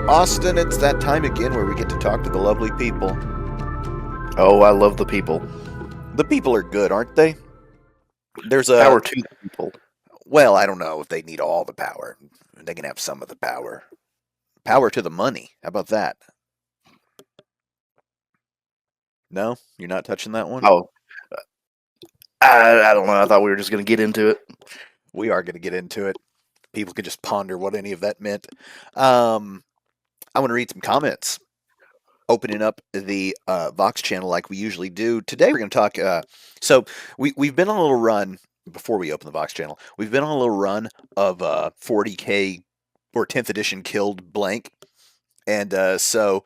Austin, it's that time again where we get to talk to the lovely people. Oh, I love the people. The people are good, aren't they? Power to the people. Well, I don't know if they need all the power. They can have some of the power. Power to the money. How about that? No? You're not touching that one? Oh, I don't know. I thought we were just going to get into it. We are going to get into it. People could just ponder what any of that meant. I want to read some comments. Opening up the Vox channel like we usually do. Today we're going to talk. So we've been on a little run before we open the Vox channel. We've been on a little run of 40k or 10th edition killed blank, and so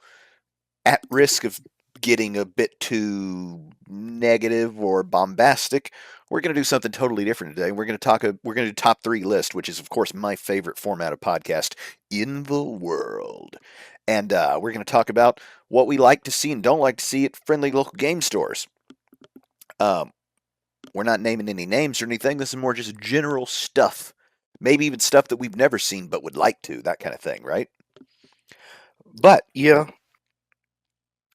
at risk of getting a bit too negative or bombastic, we're going to do something totally different today. We're going to do top 3 list, which is of course my favorite format of podcast in the world. And we're going to talk about what we like to see and don't like to see at friendly local game stores. We're not naming any names or anything. This is more just general stuff. Maybe even stuff that we've never seen but would like to, that kind of thing, right? But Yeah.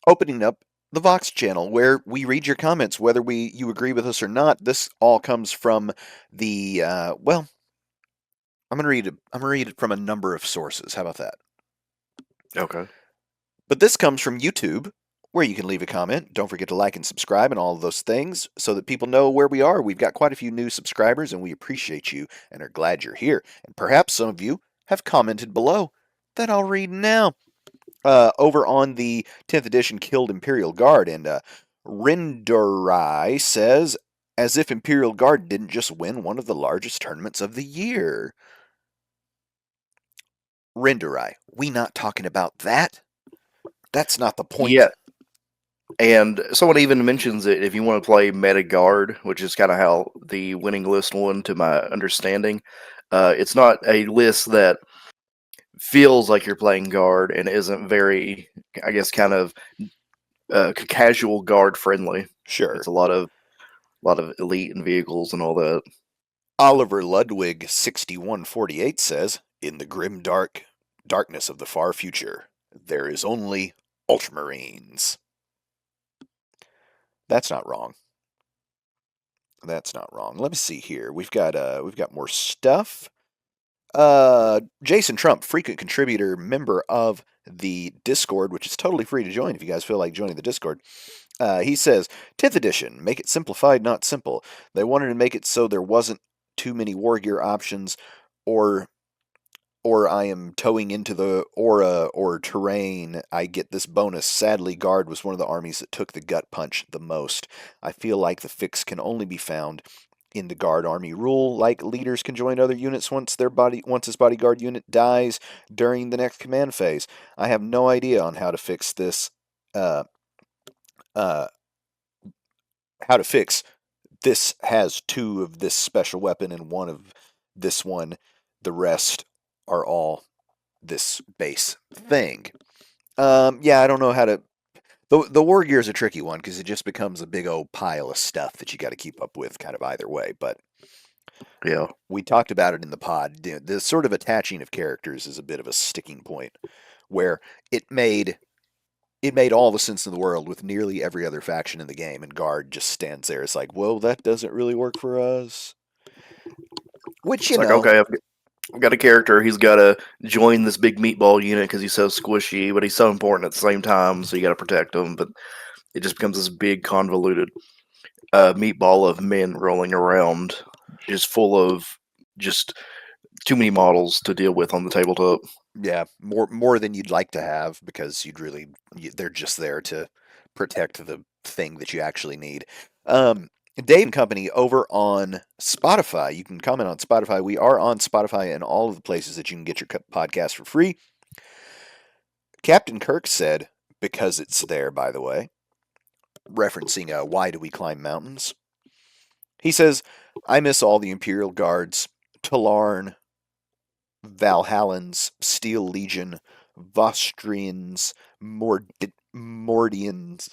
Opening up the Vox channel where we read your comments, whether you agree with us or not. This all comes from the well, I'm gonna read it from a number of sources. How about that? Okay. But this comes from YouTube, where you can leave a comment. Don't forget to like and subscribe and all of those things so that people know where we are. We've got quite a few new subscribers, and we appreciate you and are glad you're here. And perhaps some of you have commented below that I'll read now. Over on the 10th edition Killed Imperial Guard, and Rindurai says, as if Imperial Guard didn't just win one of the largest tournaments of the year. Rindurai, we not talking about that? That's not the point. Yeah. And someone even mentions it if you want to play meta guard, which is kind of how the winning list won, to my understanding. It's not a list that feels like you're playing guard and isn't very, I guess, kind of casual guard friendly. Sure. It's a lot of elite and vehicles and all that. Oliver Ludwig 6148 says, in the grim darkness of the far future, there is only Ultramarines. That's not wrong. That's not wrong. Let me see here. We've got more stuff. Jason Trump, frequent contributor, member of the Discord, which is totally free to join if you guys feel like joining the Discord. He says, 10th edition, make it simplified, not simple. They wanted to make it so there wasn't too many war gear options, or I am towing into the aura or terrain, I get this bonus. Sadly, Guard was one of the armies that took the gut punch the most. I feel like the fix can only be found in the Guard army rule, like leaders can join other units once his bodyguard unit dies during the next command phase. I have no idea on how to fix this. Uh, how to fix this has 2 of this special weapon and 1 of this one. The rest are all this base thing. Yeah, I don't know how to. The war gear is a tricky one because it just becomes a big old pile of stuff that you got to keep up with, kind of either way. But Yeah. we talked about it in the pod. The sort of attaching of characters is a bit of a sticking point, where it made all the sense in the world with nearly every other faction in the game, and Guard just stands there. It's like, well, that doesn't really work for us. Which, It's like, okay, I've got a character. He's got to join this big meatball unit because he's so squishy, but he's so important at the same time. So you got to protect him. But it just becomes this big convoluted meatball of men rolling around, just full of just too many models to deal with on the tabletop. yeah, more than you'd like to have, because they're just there to protect the thing that you actually need. Dave and Company over on Spotify. You can comment on Spotify. We are on Spotify and all of the places that you can get your podcast for free. Captain Kirk said, because it's there, by the way, referencing Why Do We Climb Mountains? He says, I miss all the Imperial Guards, Talarn, Valhallans, Steel Legion, Vostrians, Mordians,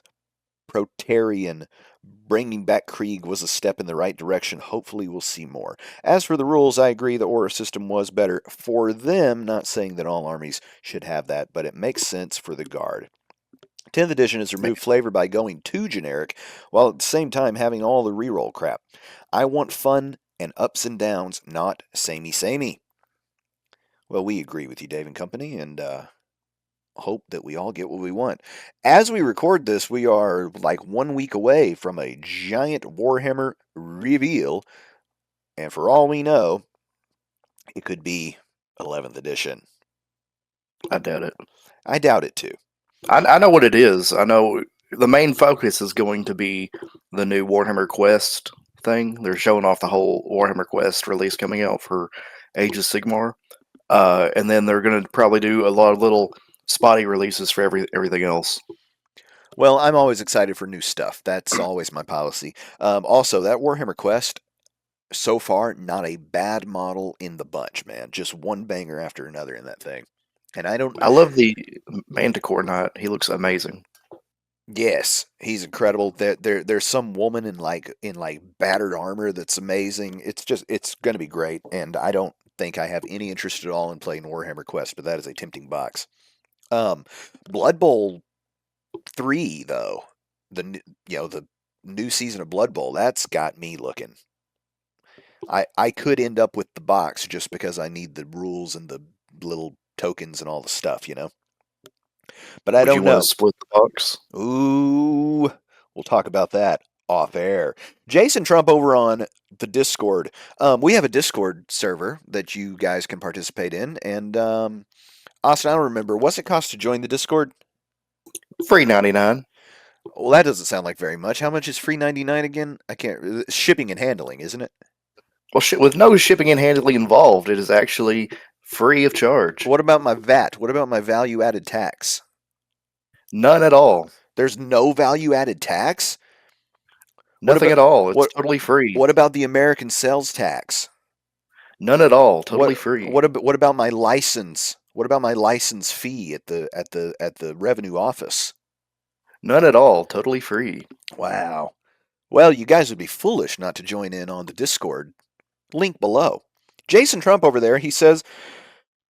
Protarian, Bringing back Krieg was a step in the right direction. Hopefully, we'll see more. As for the rules, I agree the Aura system was better for them, not saying that all armies should have that, but it makes sense for the Guard. 10th edition has removed flavor by going too generic, while at the same time having all the reroll crap. I want fun and ups and downs, not samey samey. Well, we agree with you, Dave and Company, and hope that we all get what we want. As we record this, we are like 1 week away from a giant Warhammer reveal, and for all we know, it could be 11th edition. I doubt it. I doubt it too. I know what it is. I know the main focus is going to be the new Warhammer Quest thing. They're showing off the whole Warhammer Quest release coming out for Age of Sigmar, and then they're going to probably do a lot of little spotty releases for everything else. Well, I'm always excited for new stuff. That's always my policy. Also, that Warhammer Quest, so far, not a bad model in the bunch, man. Just one banger after another in that thing. And I don't. I love the Manticore Knight. He looks amazing. Yes, he's incredible. There's some woman in like battered armor that's amazing. It's going to be great, and I don't think I have any interest at all in playing Warhammer Quest, but that is a tempting box. Um, Blood Bowl 3 though, the new season of Blood Bowl, that's got me looking. I could end up with the box just because I need the rules and the little tokens and all the stuff. But I Would you don't want know. to split the box? Ooh, we'll talk about that off air. Jason Trump over on the Discord. We have a Discord server that you guys can participate in. And Austin, I don't remember. What's it cost to join the Discord? Free 99. Well, that doesn't sound like very much. How much is free 99 again? I can't. Shipping and handling, isn't it? Well, with no shipping and handling involved, it is actually free of charge. What about my VAT? What about my value added tax? None at all. There's no value added tax? What Nothing about at all. It's what totally free. what about the American sales tax? None at all. What Totally free. what about my license? What about my license fee at the revenue office? None at all. Totally free. Wow. Well, you guys would be foolish not to join in on the Discord. Link below. Jason Trump over there, he says,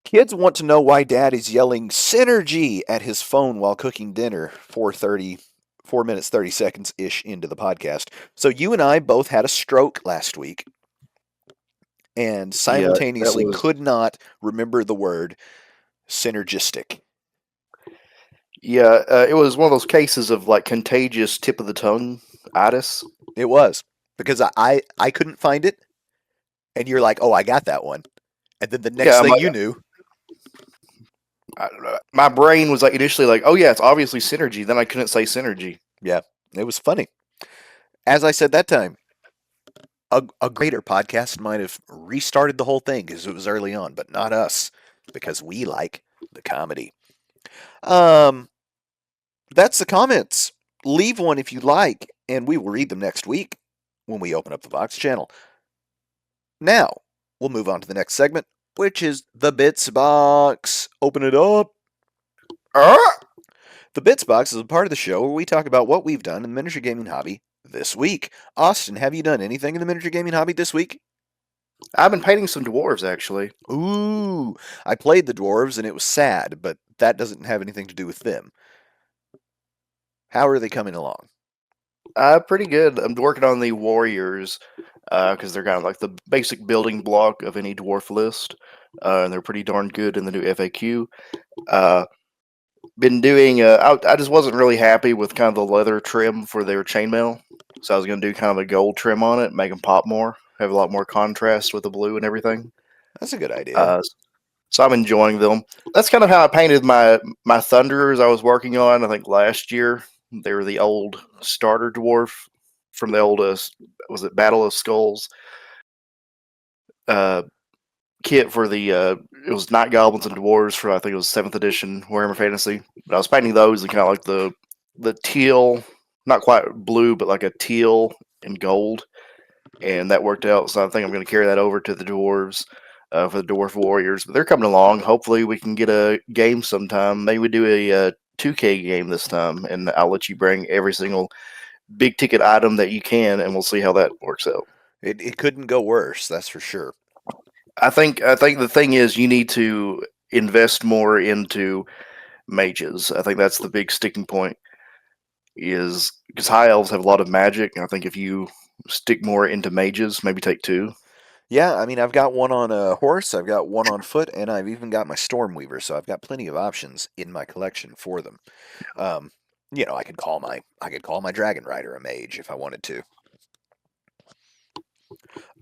kids want to know why dad is yelling synergy at his phone while cooking dinner. 4 minutes 30 seconds ish into the podcast. So you and I both had a stroke last week and Yeah, that simultaneously was. could not remember the word synergistic. Yeah, it was one of those cases of like contagious tip of the tongue itis. It was because I couldn't find it, and you're like, oh, I got that one, and then the next Yeah, I'm thing like, you knew, my brain was like initially like, oh yeah, it's obviously synergy. Then I couldn't say synergy. yeah, it was funny. As I said that time, a greater podcast might have restarted the whole thing because it was early on, but not us because we like the comedy. Um, that's the comments. Leave one if you like, and we will read them next week when we open up the Vox channel. Now, we'll move on to the next segment, which is the Bits Box. Open it up. The Bits Box is a part of the show where we talk about what we've done in the miniature gaming hobby this week. Austin, have you done anything in the miniature gaming hobby this week? I've been painting some dwarves actually. Ooh, I played the dwarves and it was sad, but that doesn't have anything to do with them. How are they coming along? Pretty good. I'm working on the warriors because they're kind of like the basic building block of any dwarf list, and they're pretty darn good in the new FAQ. Been doing. I just wasn't really happy with kind of the leather trim for their chainmail, so I was going to do kind of a gold trim on it, make them pop more, have a lot more contrast with the blue and everything. That's a good idea. So I'm enjoying them. That's kind of how I painted my Thunderers I was working on. I think last year they were the old starter dwarf from the old was it Battle of Skulls kit for the it was Night Goblins and Dwarves for I think it was 7th edition Warhammer Fantasy. But I was painting those in kind of like the teal, not quite blue, but like a teal and gold, and that worked out. So I think I'm going to carry that over to the dwarves. For the Dwarf Warriors, but they're coming along. Hopefully, we can get a game sometime. Maybe we do a 2K game this time, and I'll let you bring every single big ticket item that you can, and we'll see how that works out. It couldn't go worse, that's for sure. I think the thing is you need to invest more into mages. I think that's the big sticking point. Is because high elves have a lot of magic, and I think if you stick more into mages, maybe take two. Yeah, I mean, I've got one on a horse, I've got one on foot, and I've even got my Stormweaver, so I've got plenty of options in my collection for them. Um, I could call my Dragon Rider a mage if I wanted to.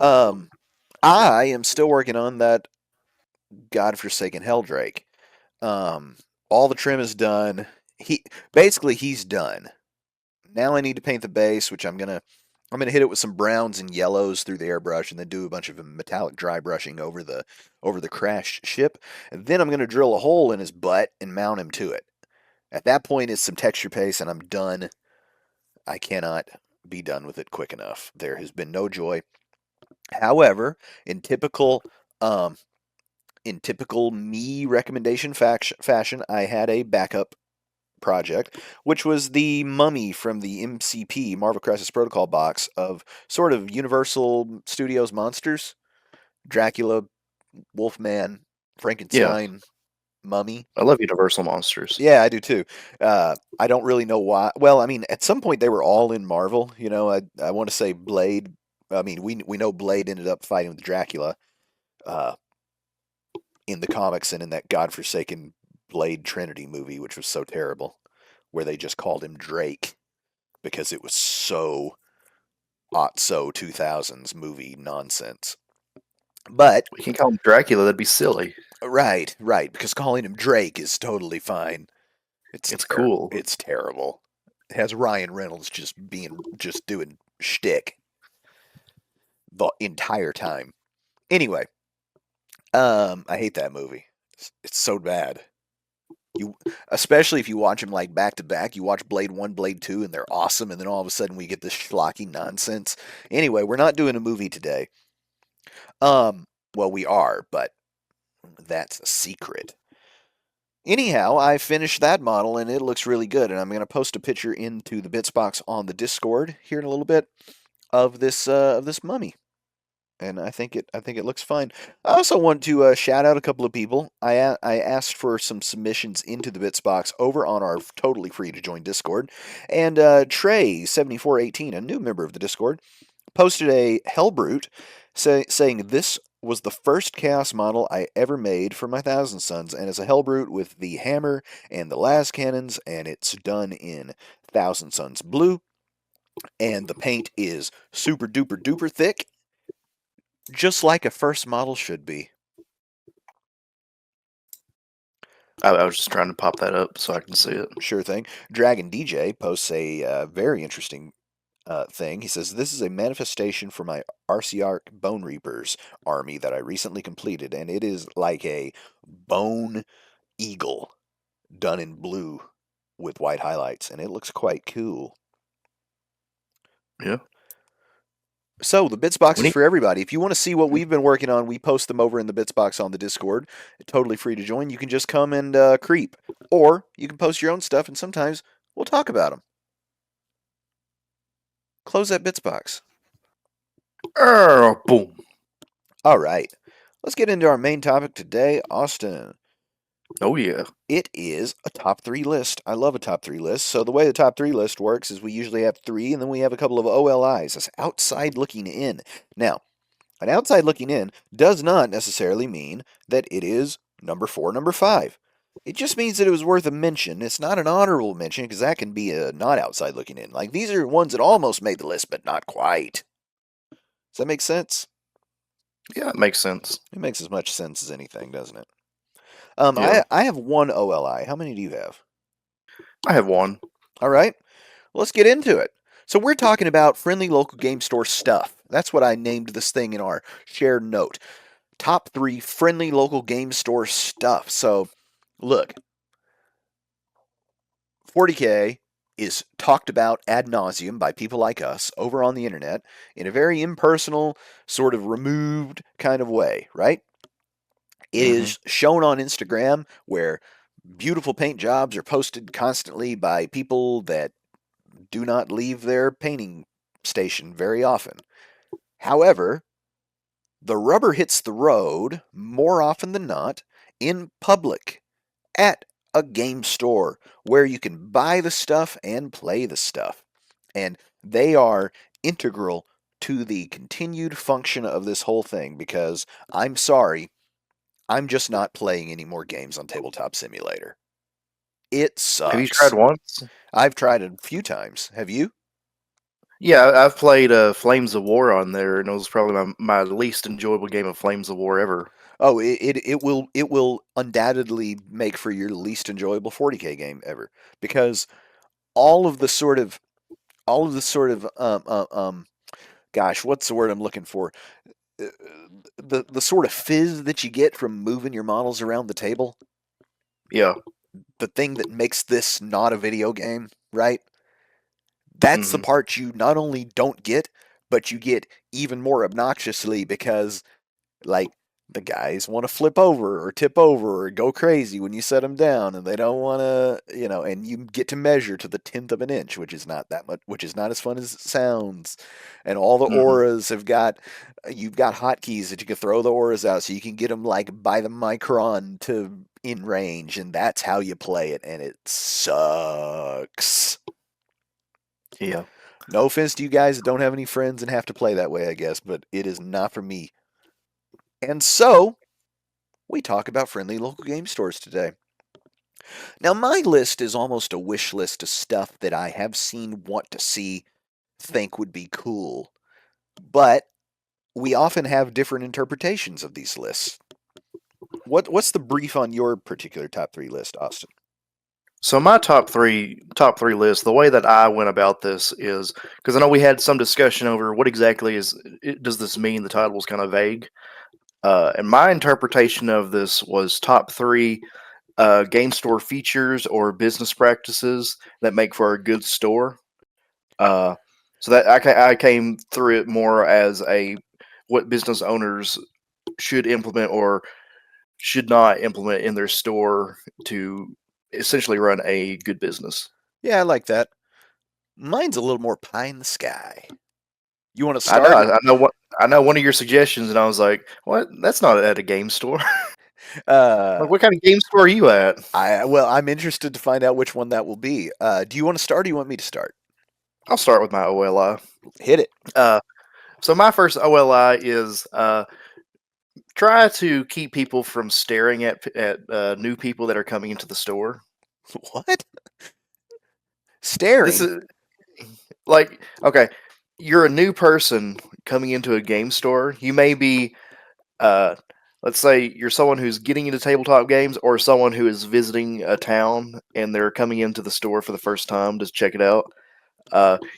Um, I am still working on that godforsaken Helldrake. Um, all the trim is done. He's done. Now I need to paint the base, which I'm gonna hit it with some browns and yellows through the airbrush, and then do a bunch of metallic dry brushing over the crashed ship. And then I'm gonna drill a hole in his butt and mount him to it. At that point, it's some texture paste, and I'm done. I cannot be done with it quick enough. There has been no joy. However, in typical um, in typical me recommendation fashion, I had a backup project, which was the mummy from the MCP Marvel Crisis Protocol box of sort of Universal Studios monsters: Dracula, Wolfman, Yeah, Frankenstein, Mummy. I love Universal monsters. Yeah, I do too. I don't really know why. Well, I mean, at some point they were all in Marvel. I want to say Blade. I mean, we know Blade ended up fighting with Dracula uh, in the comics and in that godforsaken Blade Trinity movie, which was so terrible, where they just called him Drake because it was so so 2000s movie nonsense. But We can call him Dracula. That'd be silly. right, right, because calling him Drake is totally fine. It's cool. It's terrible. It has Ryan Reynolds just doing shtick the entire time. Anyway, I hate that movie. It's so bad. You, especially if you watch them like back to back. You watch Blade One, Blade Two, and they're awesome, and then all of a sudden we get this schlocky nonsense. Anyway, we're not doing a movie today. Well, we are, but that's a secret. Anyhow, I finished that model and it looks really good, and I'm going to post a picture into the bits box on the Discord here in a little bit of this mummy, and I think it looks fine. I also want to shout out a couple of people. I asked for some submissions into the bits box over on our totally free to join Discord, and Trey7418, a new member of the Discord, posted a Hellbrute saying this was the first Chaos model I ever made for my Thousand Suns, and it's a Hellbrute with the hammer and the las cannons, and it's done in Thousand Suns blue, and the paint is super duper duper thick, just like a first model should be. I was just trying to pop that up so I can see it. Sure thing. Dragon DJ posts a very interesting thing. He says, "This is a manifestation for my Arcearch Bone Reapers army that I recently completed, and it is like a bone eagle done in blue with white highlights, and it looks quite cool." Yeah. So the bits box We is need. for everybody. If you want to see what we've been working on, we post them over in the bits box on the Discord. Totally free to join. You can just come and creep, or you can post your own stuff, and sometimes we'll talk about them. Close that bits box. Boom. All right, let's get into our main topic today, Austin. Oh yeah. It is a top three list. I love a top three list. So the way the top three list works is we usually have three, and then we have a couple of OLIs. That's outside looking in. Now, an outside looking in does not necessarily mean that it is number four, number five. It just means that it was worth a mention. It's not an honorable mention because that can be a not outside looking in. Like these are ones that almost made the list, but not quite. Does that make sense? Yeah, it makes sense. It makes as much sense as anything, doesn't it? Yeah. I have one OLI. How many do you have? I have one. All right, let's get into it. So we're talking about friendly local game store stuff. That's what I named this thing in our shared note. Top three friendly local game store stuff. So look, 40K is talked about ad nauseum by people like us over on the internet in a very impersonal, sort of removed kind of way, right? It Hmm. is shown on Instagram where beautiful paint jobs are posted constantly by people that do not leave their painting station very often. However, the rubber hits the road more often than not in public at a game store where you can buy the stuff and play the stuff. And they are integral to the continued function of this whole thing because I'm sorry, I'm just not playing any more games on Tabletop Simulator. It Have you tried sucks. once? I've tried it a few times. Have you? Yeah, I've played Flames of War on there, and it was probably my least enjoyable game of Flames of War ever. Oh, it will undoubtedly make for your least enjoyable 40K game ever because all of the sort of all of the sort of gosh, what's the word I'm looking for? Uh, the sort of fizz that you get from moving your models around the table, Yeah. the thing that makes this not a video game, right? That's the Hmm. part you not only don't get, but you get even more obnoxiously because like the guys want to flip over or tip over or go crazy when you set them down and they don't want to, and you get to measure to the 10th of an inch, which is not that much, which is not as fun as it sounds. And all the Hmm. auras you've got hotkeys that you can throw the auras out so you can get them like by the micron to in range, and that's how you play it, and it sucks. Yeah. No offense to you guys that don't have any friends and have to play that way, I guess, but it is not for me. And so, we talk about friendly local game stores today. Now, my list is almost a wish list of stuff that I have seen, want to see, think would be cool. But we often have different interpretations of these lists. What's the brief on your particular top three list, Austin? So my top three list, the way that I went about this is because I know we had some discussion over what exactly does this mean. The title was kind of vague, and my interpretation of this was top three game store features or business practices that make for a good store. Uh, so that I came through it more as a what business owners should implement or should not implement in their store to essentially run a good business. Yeah, I like that. Mine's a little more pie in the sky. You want to I know, start? I know one of your suggestions, and I was like, "What? That's not at a game store. Uh, Like, what kind of game store are you at?" I'm interested to find out which one that will be. Do you want to start or do you want me to start? I'll start with my OLI. Hit it. Uh, so my first OLI is try to keep people from staring at new people that are coming into the store. What? This Staring? is like okay, you're a new person coming into a game store. You may be uh, let's say you're someone who's getting into tabletop games or someone who is visiting a town and they're coming into the store for the first time to check it out.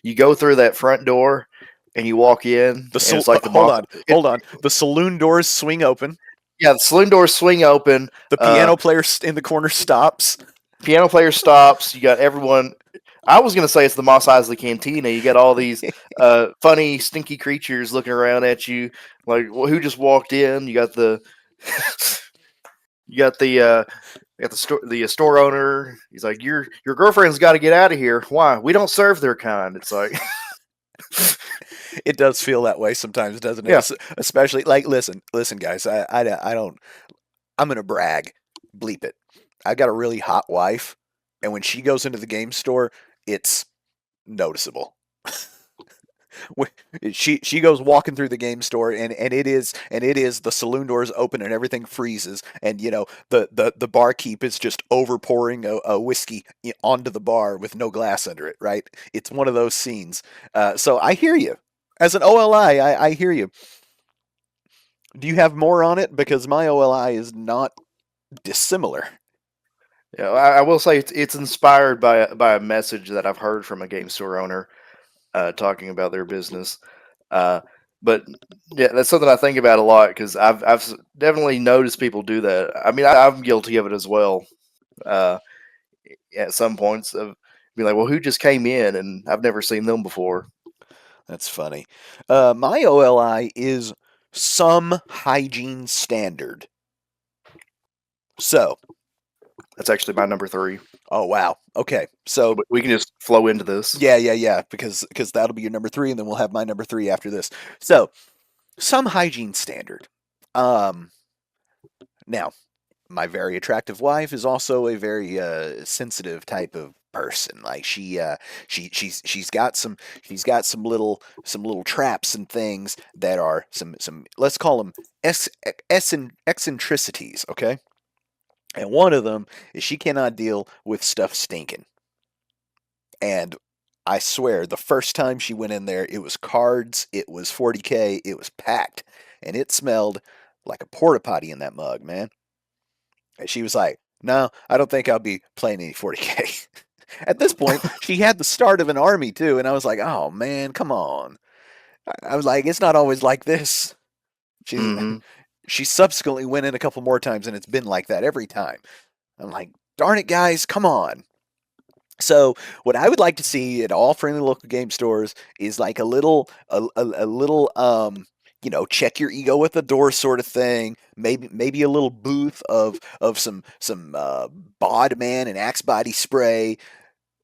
You go through that front door and you walk in, and it's like the Hold moss. on, hold on. The saloon doors swing open. Yeah, the saloon doors swing open. The Uh, piano player in the corner stops. piano player stops. You got everyone. I was gonna say it's the Moss Eisley Cantina. You got all these funny, stinky creatures looking around at you, like who just walked in. You got the you got the store owner. He's like, your girlfriend's got to get out of here. Why? We don't serve their kind. It's like, It does feel that way sometimes, doesn't it? yeah, Especially like, listen, guys. I don't. I'm gonna brag. Bleep it. I've got a really hot wife, and when she goes into the game store, it's noticeable. She goes walking through the game store, and it is the saloon doors open and everything freezes, and the barkeep is just over pouring a whiskey onto the bar with no glass under it. Right? It's one of those scenes. So I hear you. As an OLI, I hear you. Do you have more on it? Because my OLI is not dissimilar. yeah. I will say it's inspired by a message that I've heard from a game store owner talking about their business. Uh, but yeah, that's something I think about a lot because I've definitely noticed people do that. I mean, I'm guilty of it as well. Uh, at some points of being like, well, who just came in and I've never seen them before. That's funny. My OLI is some hygiene standard. So That's actually my number three. Oh wow. Okay. So So we can just flow into this. yeah, because that'll be your number three, and then we'll have my number three after this. So some hygiene standard. Um, Now my very attractive wife is also a very sensitive type of person. Like she's got some little traps and things that are some let's call them eccentricities. Okay, and one of them is she cannot deal with stuff stinking. And I swear, the first time she went in there, it was cards, it was 40K, it was packed, and it smelled like a porta potty in that mug, man. And she was like, "No, I don't think I'll be playing any 40K." At this point, she had the start of an army too, and I was like, "Oh man, come on!" I was like, "It's not always like this." She's Mm-hmm. she subsequently went in a couple more times, and it's been like that every time. I'm like, "Darn it, guys, come on!" So what I would like to see at all friendly local game stores is like a little check your ego with the door sort of thing. Maybe a little booth of some bod man and axe body spray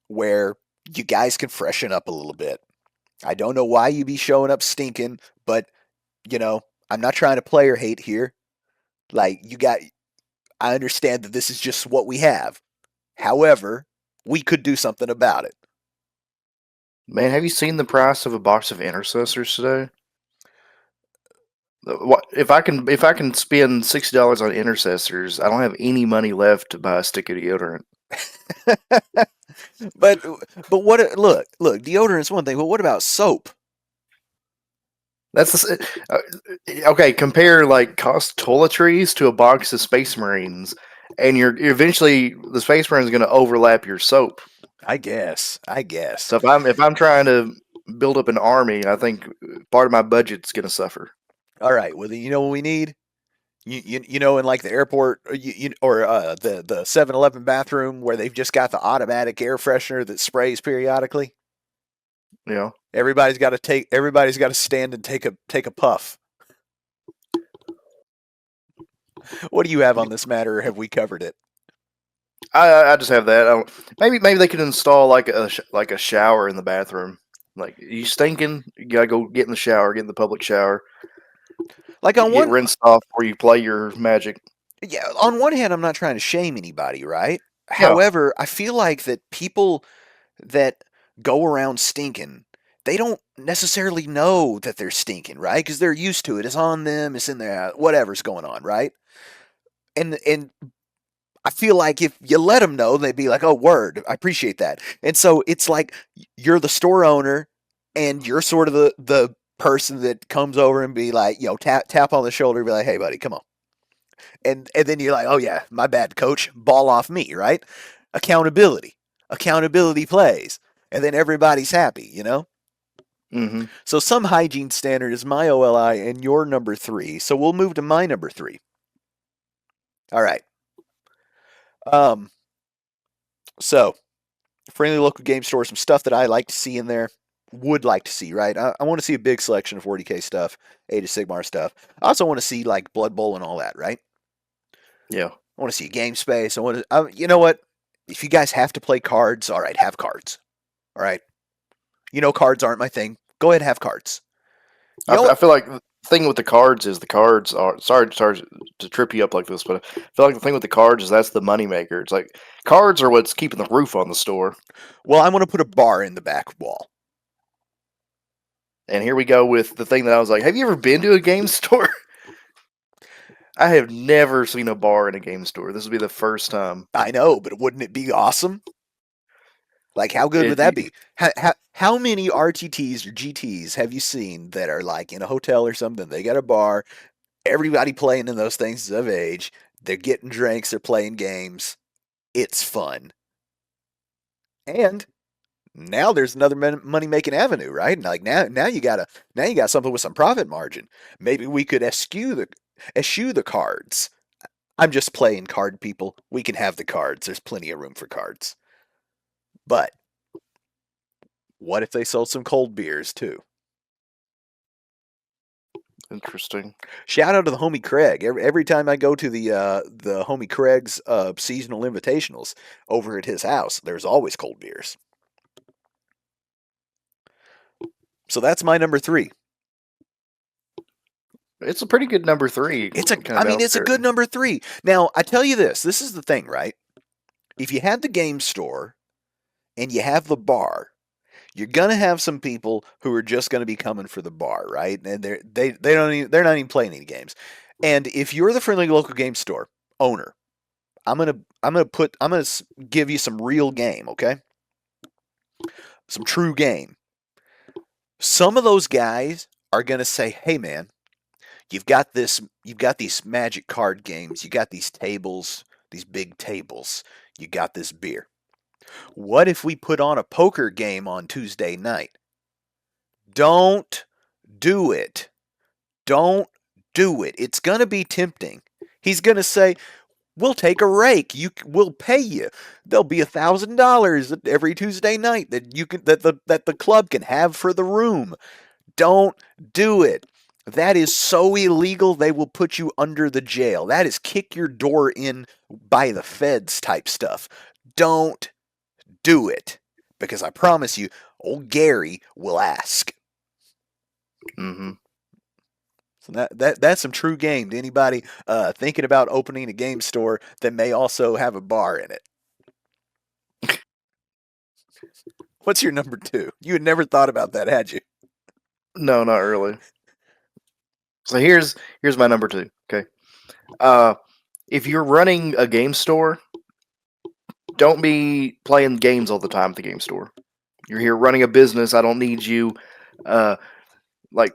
where you guys can freshen up a little bit. I don't know why you be showing up stinking, but you know, I'm not trying to player hate here. Like I understand that this is just what we have. However, we could do something about it. Man, have you seen the price of a box of intercessors today? What if I can spend $60 on intercessors? I don't have any money left to buy a stick of deodorant. but but look, deodorant's one thing, but what about soap? That's okay. Compare like cost toiletries to a box of Space Marines, and you're eventually the Space Marine is going to overlap your soap. I guess. So if I'm trying to build up an army, I think part of my budget's going to suffer. All right. Well, then you know what we need. You know in like the airport or the 7-Eleven bathroom where they've just got the automatic air freshener that sprays periodically. You know, Everybody's got to stand and take a puff. What do you have on this matter, or have we covered it? I just have that. Maybe they could install like like a shower in the bathroom. Like you stinking, you gotta go get in the shower, get in the public shower, Like on get one rinsed off before you play your magic. Yeah, on one hand I'm not trying to shame anybody, right? Yeah, However, I feel like that people that go around stinking, they don't necessarily know that they're stinking, right? Because they're used to it. It's on them. It's in there. Whatever's going on, right? And I feel like if you let them know, they'd be like, "Oh, word, I appreciate that." And so it's like you're the store owner, and you're sort of the person that comes over and be like, tap on the shoulder, and be like, "Hey, buddy, come on." And then you're like, "Oh yeah, my bad, coach. Ball off me," right? Accountability, accountability plays, and then everybody's happy. hmm So some hygiene standard is my OLI and your number three. So we'll move to my number three. All right. Um. So friendly local game store, some stuff that I like to see in there. Would like to see, right? I want to see a big selection of 40K stuff, Age of Sigmar stuff. I also want to see like Blood Bowl and all that, right? yeah. I want to see a game space. You know what? If you guys have to play cards, all right, have cards. All right. Cards aren't my thing. Go ahead, have cards. I Y'all, feel like the thing with the cards is the cards are sorry to trip you up like this, but I feel like the thing with the cards is that's the moneymaker. It's like cards are what's keeping the roof on the store. well, I'm going to put a bar in the back wall. And here we go with the thing that I was like, have you ever been to a game store? I have never seen a bar in a game store. This will be the first time. I know, but wouldn't it be awesome? Like, how good would It, that be? How many RTTs or GTs have you seen that are like in a hotel or something? They got a bar, everybody playing in those things is of age. They're getting drinks, they're playing games. It's fun. And now there's another money making avenue, right? And like now you got something with some profit margin. Maybe we could eschew the cards. I'm just playing card people. We can have the cards. There's plenty of room for cards. But what if they sold some cold beers too? Interesting. Shout out to the homie Craig. Every time I go to the homie Craig's seasonal invitationals over at his house, there's always cold beers. So that's my number three. It's a pretty good number three, I kind of mean, down it's a there. good number three. Now, I tell you this. This is the thing, right? If you have the game store and you have the bar, you're gonna have some people who are just gonna be coming for the bar, right? And they're not even playing any games. And if you're the friendly local game store owner, I'm gonna give you some real game, okay? Some true game. Some of those guys are gonna say, "Hey, man, you've got these magic card games, you got these tables, these big tables, you got this beer. What if we put on a poker game on Tuesday night?" Don't do it. Don't do it. It's going to be tempting. He's going to say, "We'll take a rake. We'll pay you. There'll be $1,000 every Tuesday night that you can that the club can have for the room." Don't do it. That is so illegal. They will put you under the jail. That is kick your door in by the feds type stuff. Don't do it, because I promise you, old Gary will ask. Hmm. So that's some true game to anybody thinking about opening a game store that may also have a bar in it. What's your number two? You had never thought about that, had you? No, not really. So here's my number two. Okay. Uh, if you're running a game store, don't be playing games all the time at the game store. You're here running a business. I don't need you, uh, like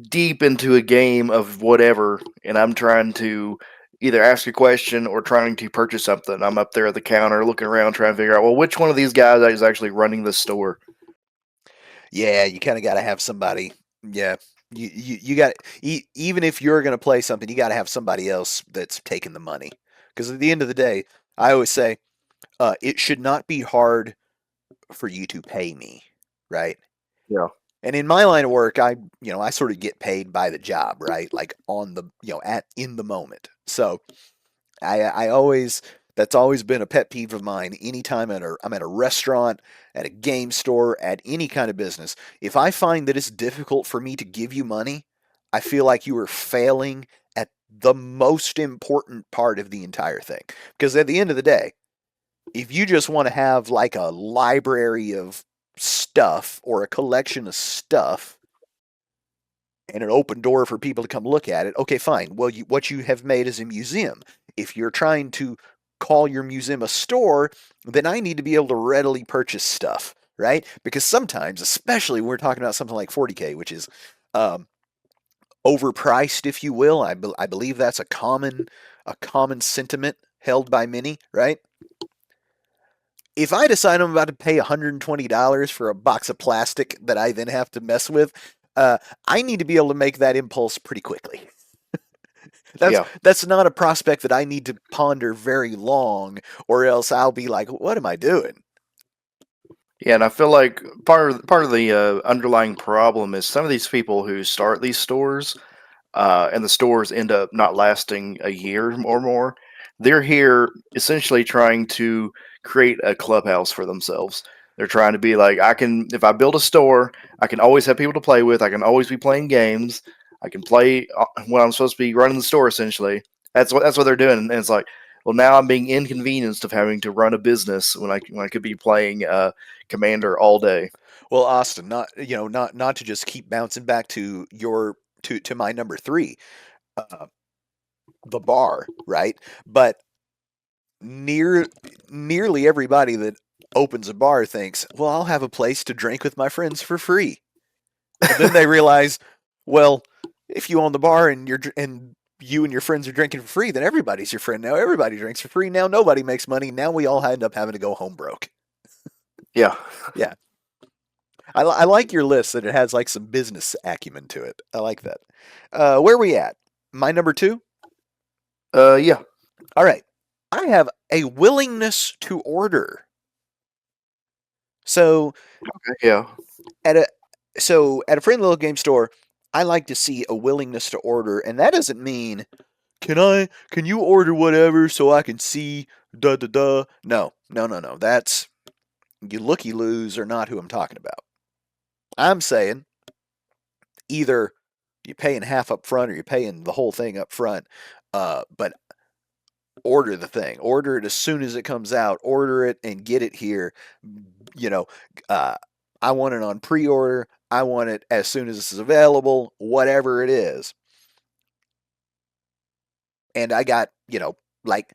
deep into a game of whatever, and I'm trying to either ask a question or trying to purchase something. I'm up there at the counter looking around trying to figure out, well, which one of these guys is actually running the store. Yeah, you kind of got to have somebody. Yeah, you got even if you're going to play something, you got to have somebody else that's taking the money. Because at the end of the day, I always say it should not be hard for you to pay me, right? Yeah. And in my line of work, I sort of get paid by the job, right? Like on the, at in the moment. So I always that's always been a pet peeve of mine. Anytime I'm at a restaurant, at a game store, at any kind of business, if I find that it's difficult for me to give you money, I feel like you are failing at the most important part of the entire thing. Because at the end of the day, if you just want to have like a library of stuff or a collection of stuff and an open door for people to come look at it, okay, fine. Well, what you have made is a museum. If you're trying to call your museum a store, then I need to be able to readily purchase stuff, right? Because sometimes, especially when we're talking about something like 40K, which is um, overpriced, if you will, I believe that's a common sentiment held by many, right? If I decide I'm about to pay $120 for a box of plastic that I then have to mess with, I need to be able to make that impulse pretty quickly. Yeah. That's not a prospect that I need to ponder very long, or else I'll be like, "What am I doing?" Yeah, and I feel like part of the underlying problem is some of these people who start these stores, and the stores end up not lasting a year or more. They're here essentially trying to create a clubhouse for themselves. They're trying to be like, I can, if I build a store, I can always have people to play with. I can always be playing games. I can play when I'm supposed to be running the store. Essentially, that's what they're doing. And it's like, well, now I'm being inconvenienced of having to run a business when I could be playing Commander all day. Well, Austin, not to just keep bouncing back to to my number three, uh, the bar, right? But near nearly everybody that opens a bar thinks, "Well, I'll have a place to drink with my friends for free." And then they realize, well, if you own the bar and you and your friends are drinking for free, then everybody's your friend now. Everybody drinks for free now. Nobody makes money. Now we all end up having to go home broke. Yeah, Yeah, I like your list that it has like some business acumen to it. I like that. Where are we at? My number two. yeah, All right, I have a willingness to order. So yeah, at a at a friendly little game store, I like to see a willingness to order, and that doesn't mean can you order whatever so I can see da da da. No, no, no, no. That's you looky loos are not who I'm talking about. I'm saying either you're paying half up front or you're paying the whole thing up front. But order the thing. Order it as soon as it comes out. Order it and get it here. You know, uh, I want it on pre-order. I want it as soon as it's available. Whatever it is. And I got like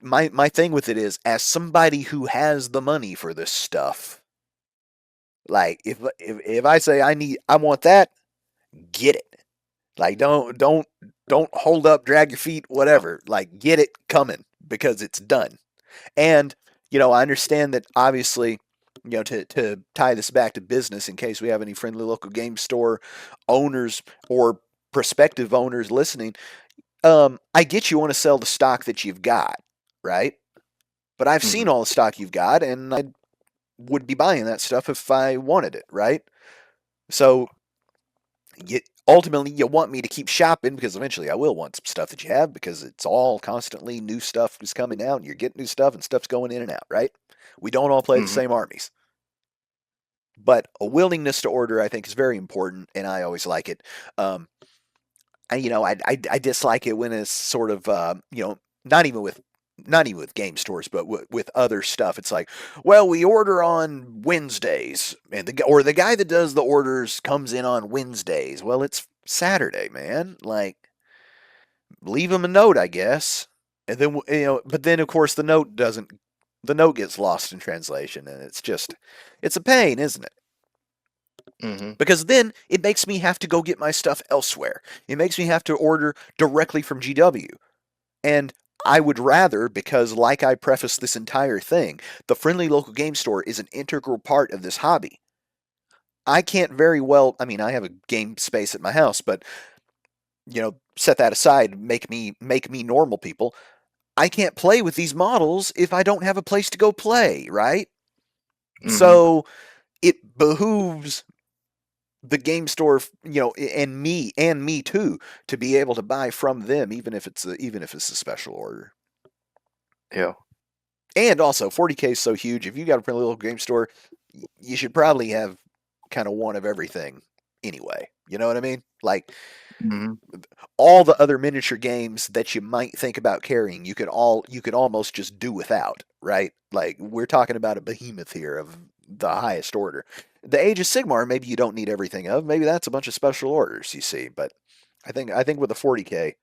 my thing with it is as somebody who has the money for this stuff. Like if I say I want that, get it. Like don't hold up, drag your feet, whatever. Like get it coming because it's done. And I understand that obviously, to tie this back to business in case we have any friendly local game store owners or prospective owners listening, I get you want to sell the stock that you've got, right? But I've seen Hmm. all the stock you've got and I would be buying that stuff if I wanted it, right? So ultimately you want me to keep shopping because eventually I will want some stuff that you have because it's all constantly new stuff is coming out and you're getting new stuff and stuff's going in and out, right? We don't all play the Hmm. same armies. But a willingness to order, I think, is very important, and I always like it. Um, I dislike it when it's sort of not even with game stores, but with other stuff. It's like, well, we order on Wednesdays, and the guy that does the orders comes in on Wednesdays. Well, it's Saturday, man. Like, leave him a note, I guess, and then but then of course the note gets lost in translation, and it's a pain, isn't it? Hmm. Because then it makes me have to go get my stuff elsewhere. It makes me have to order directly from GW. And I would rather, because like I prefaced this entire thing, the friendly local game store is an integral part of this hobby. I can't very well, I mean, I have a game space at my house, but set that aside, make me normal people. I can't play with these models if I don't have a place to go play, right? Hmm. So it behooves the game store, and me too, to be able to buy from them, even if it's a special order. Yeah. And also, 40K is so huge. If you got a pretty little game store, you should probably have kind of one of everything anyway. You know what I mean? Like Hmm. all the other miniature games that you might think about carrying, you could almost just do without, right? Like we're talking about a behemoth here of the highest order. The Age of Sigmar, maybe you don't need everything of. Maybe that's a bunch of special orders, you see. But I think with the 40K,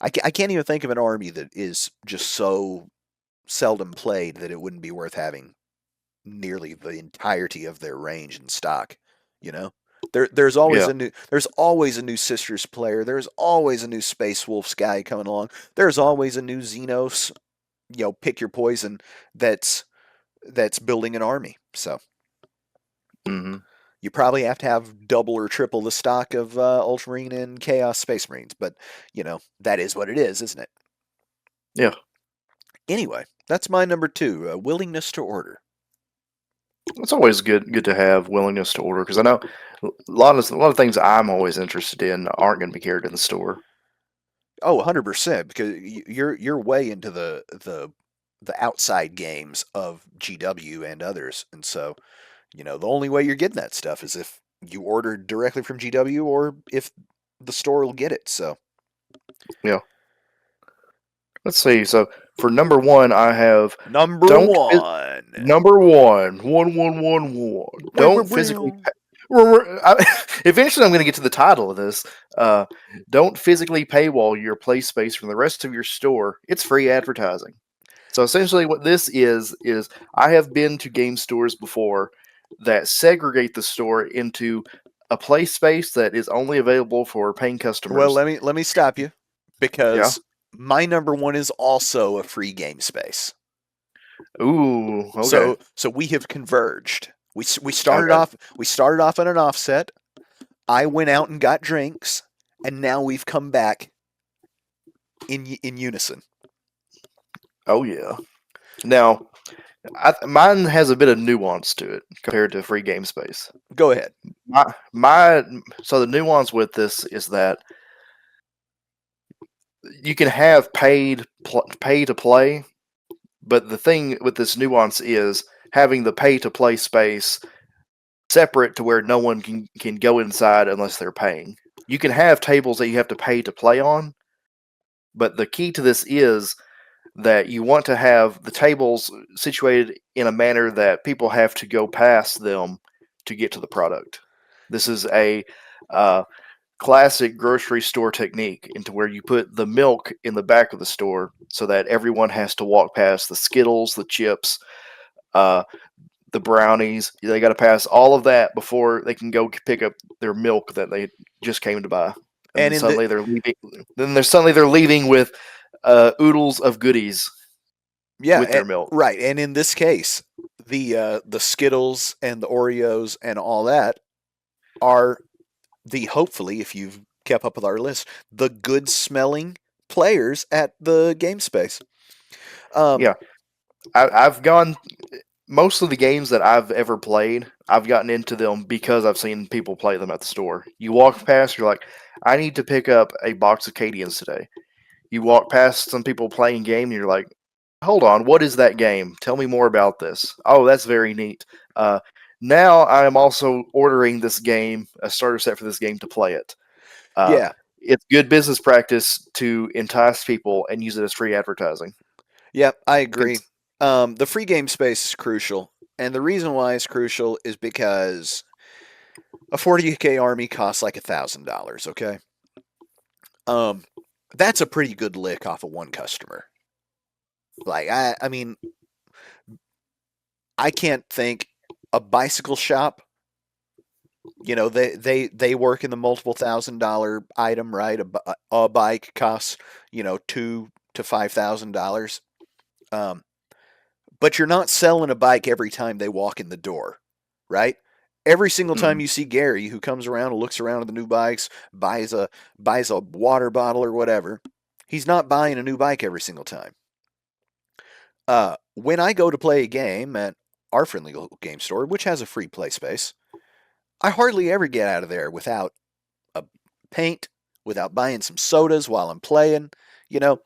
I can't even think of an army that is just so seldom played that it wouldn't be worth having nearly the entirety of their range in stock. You know, Yeah. there's always a new Sisters player. There's always a new Space Wolves guy coming along. There's always a new Xenos. Pick your poison. That's building an army. So Hmm. you probably have to have double or triple the stock of Ultramarine and Chaos Space Marines. But that is what it is, isn't it? Yeah. Anyway, that's my number two. Willingness to order. It's always good to have willingness to order because I know a lot of things I'm always interested in aren't going to be carried in the store. Oh, 100%, because you're way into the outside games of GW and others, and so the only way you're getting that stuff is if you order directly from GW or if the store will get it. So Yeah. Let's see. So for number one, I have number don't phys- one, number one. Don't physically. Eventually, I'm going to get to the title of this. Uh, don't physically paywall your play space from the rest of your store. It's free advertising. So essentially, what this is I have been to game stores before that segregate the store into a play space that is only available for paying well, customers. let me stop you Yeah. because my number one is also a free game space. Ooh. Okay. So we have converged. We I started got. off on an offset. I went out and got drinks, and now we've come back in unison. Oh yeah. Now, mine has a bit of nuance to it compared to free game space. Go ahead. my so the nuance with this is that you can have pay to play, but the thing with this nuance is having the pay to play space separate to where no one can go inside unless they're paying. You can have tables that you have to pay to play on, but the key to this is that you want to have the tables situated in a manner that people have to go past them to get to the product. This is a uh, classic grocery store technique into where you put the milk in the back of the store so that everyone has to walk past the Skittles, the chips, uh, the brownies. They got to pass all of that before they can go pick up their milk that they just came to buy. And And then in the suddenly they're leaving. Then they're leaving with oodles of goodies yeah, with their milk. right. And in this case, the Skittles and the Oreos and all that are the hopefully, if you've kept up with our list, the good smelling players at the game space. Um, Yeah, I've gone most of the games that I've ever played. I've gotten into them because I've seen people play them at the store. You walk past, you're like, I need to pick up a box of Cadians today. You walk past some people playing game, and you're like, hold on, what is that game? Tell me more about this. Oh, that's very neat. Uh, Now I am also ordering this game, a starter set for this game to play it. Uh, yeah, it's good business practice to entice people and use it as free advertising. yeah, I agree. 'Cause- The free game space is crucial, and the reason why it's crucial is because a 40k army costs like $1,000. Okay, um, that's a pretty good lick off of one customer. Like I mean, I can't think a bicycle shop. You know, they work in the multiple $1,000 item, right? A bike costs $2,000 to $5,000. Um, but you're not selling a bike every time they walk in the door, right? Every single time mm, you see Gary, who comes around and looks around at the new bikes, buys a water bottle or whatever, he's not buying a new bike every single time. When I go to play a game at our friendly local game store, which has a free play space, I hardly ever get out of there without a paint, without buying some sodas while I'm playing, you know.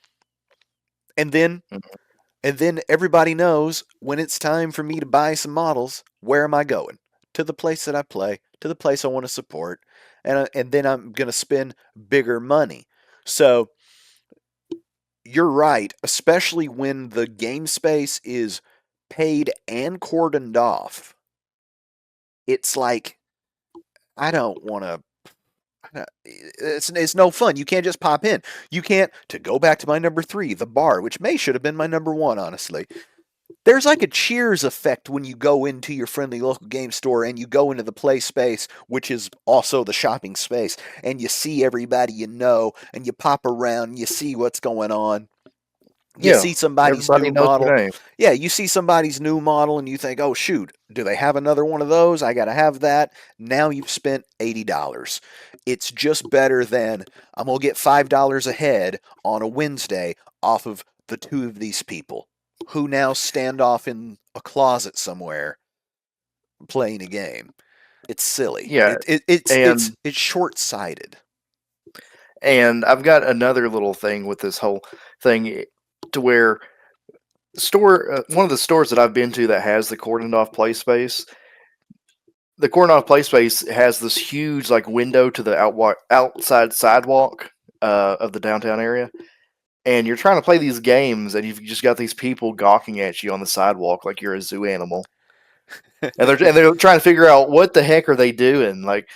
And then mm. and then everybody knows when it's time for me to buy some models, where am I going? To the place that I play, to the place I want to support, and then I'm going to spend bigger money. So, you're right, especially when the game space is paid and cordoned off. It's like I don't want to. It's no fun. You can't just pop in. You can't. To go back to my number three, the bar, which may should have been my number one, honestly. There's like a cheers effect when you go into your friendly local game store and you go into the play space, which is also the shopping space, and you see everybody you know, and you pop around, and you see what's going on. You Yeah, see somebody's everybody new knows model. your name. Yeah, you see somebody's new model and you think, oh, shoot, do they have another one of those? I got to have that. Now you've spent $80. It's just better than I'm going to get $5 ahead on a Wednesday off of the two of these people who now stand off in a closet somewhere playing a game. It's silly. Yeah, and It's short sighted. I've got another little thing with this whole thing to where store one of the stores that I've been to that has the cordoned off play space. The cordoned off play space has this huge like window to the outside sidewalk of the downtown area, and you're trying to play these games, and you've just got these people gawking at you on the sidewalk like you're a zoo animal, and they're trying to figure out what the heck are they doing. Like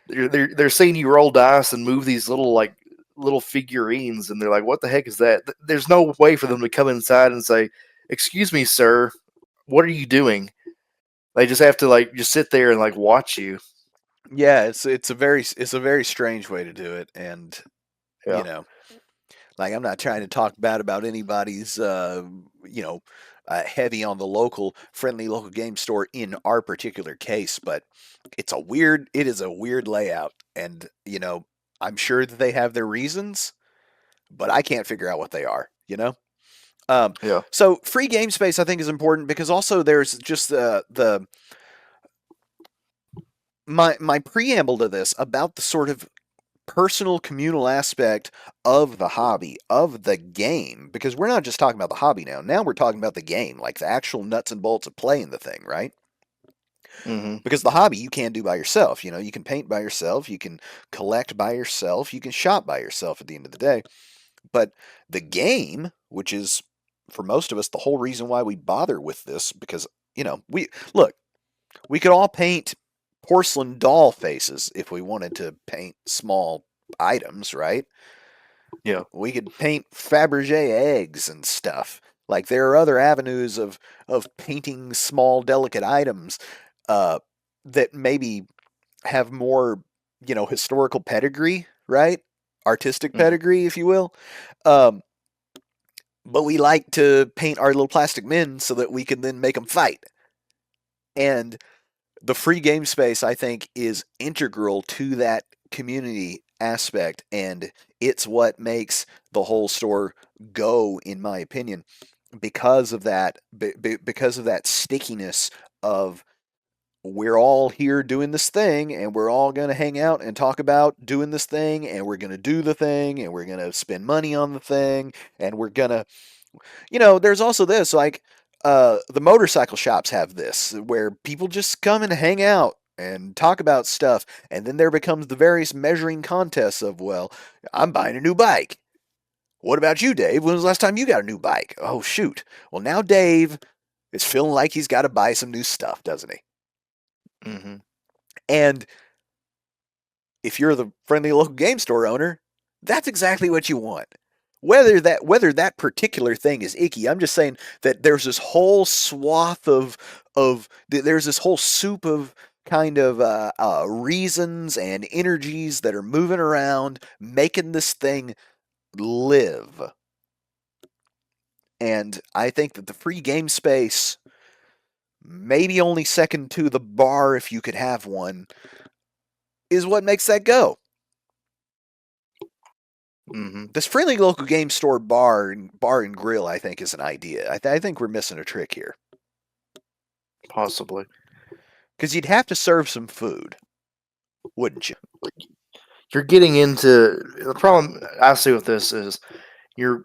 they're seeing you roll dice and move these little figurines, and they're like, "What the heck is that?" There's no way for them to come inside and say, "Excuse me, sir, what are you doing?" They just have to like just sit there and like watch you. Yeah, it's a very strange way to do it, and you Yeah, know, like I'm not trying to talk bad about anybody's, you know, heavy on the local friendly local game store in our particular case, but it is a weird layout, and I'm sure that they have their reasons, but I can't figure out what they are. Um, yeah, so free game space I think is important because also there's just the my preamble to this about the sort of personal communal aspect of the hobby, of the game, because we're not just talking about the hobby now. Now we're talking about the game, like the actual nuts and bolts of playing the thing, right? Hmm. Because the hobby you can do by yourself. You can paint by yourself, you can collect by yourself, you can shop by yourself at the end of the day. But the game, which is for most of us the whole reason why we bother with this, because we look, we could all paint porcelain doll faces if we wanted to paint small items, right? Yeah. We could paint Fabergé eggs and stuff. Like there are other avenues of painting small delicate items uh, that maybe have more, historical pedigree, right? Artistic Hmm. pedigree, if you will. Um, but we like to paint our little plastic men so that we can then make them fight. And the free game space, I think, is integral to that community aspect, and it's what makes the whole store go, in my opinion, because of that. Because of that stickiness of we're all here doing this thing, and we're all going to hang out and talk about doing this thing, and we're going to do the thing, and we're going to spend money on the thing, and we're going to there's also this, like, the motorcycle shops have this, where people just come and hang out and talk about stuff, and then there becomes the various measuring contests of, well, I'm buying a new bike. What about you, Dave? When was the last time you got a new bike? Oh, shoot. Well, now Dave is feeling like he's got to buy some new stuff, doesn't he? Hmm. And if you're the friendly local game store owner, that's exactly what you want. Whether that particular thing is icky, I'm just saying that there's this whole swath of there's this whole soup of kind of reasons and energies that are moving around, making this thing live. And I think that the free game space, maybe only second to the bar if you could have one, is what makes that go. Hmm. This friendly local game store bar and grill, I think, is an idea. I think we're missing a trick here Possibly. because you'd have to serve some food, wouldn't you? You're getting into the problem I see with this is you're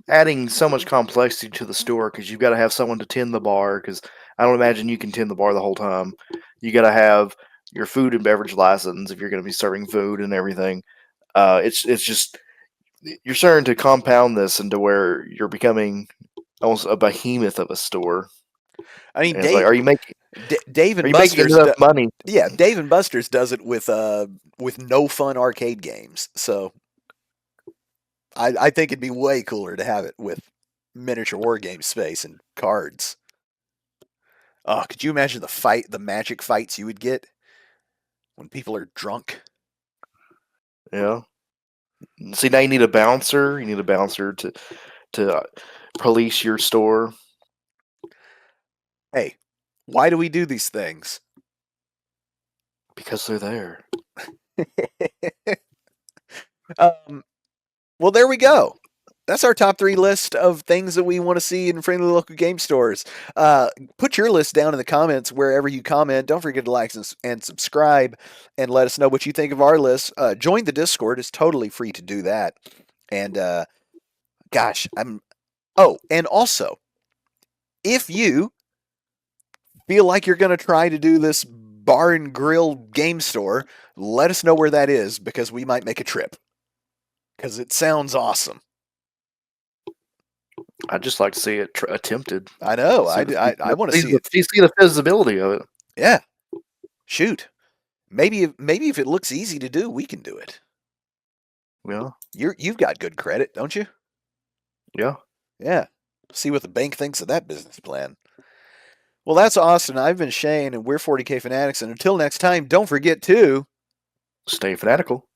adding so much complexity to the store because you've got to have someone to tend the bar because I don't imagine you can tend the bar the whole time. You got to have your food and beverage license if you're going to be serving food and everything. It's just you're starting to compound this into where you're becoming almost a behemoth of a store. I mean, And it's like, Dave are and you making Buster's, enough money? yeah, Dave and Buster's does it with no fun arcade games. So I think it'd be way cooler to have it with miniature war game space and cards. Oh, could you imagine the magic fights you would get when people are drunk? Yeah. See, now you need a bouncer. You need a bouncer to police your store Hey, why do we do these things? because they're there. um, well, there we go. That's our top 3 list of things that we want to see in friendly local game stores. Put your list down in the comments wherever you comment. Don't forget to like and subscribe and let us know what you think of our list. Join the Discord. It's totally free to do that. And gosh, and also, if you feel like you're going to try to do this bar and grill game store, let us know where that is because we might make a trip because it sounds awesome. I'd just like to see it attempted. I know. See I want to see it. see the feasibility of it. Yeah. Shoot. Maybe if it looks easy to do, we can do it. Yeah, You've got good credit, don't you? yeah. Yeah. See what the bank thinks of that business plan. Well, that's Austin. I've been Shane, and we're 40K Fanatics. And until next time, don't forget to Stay fanatical.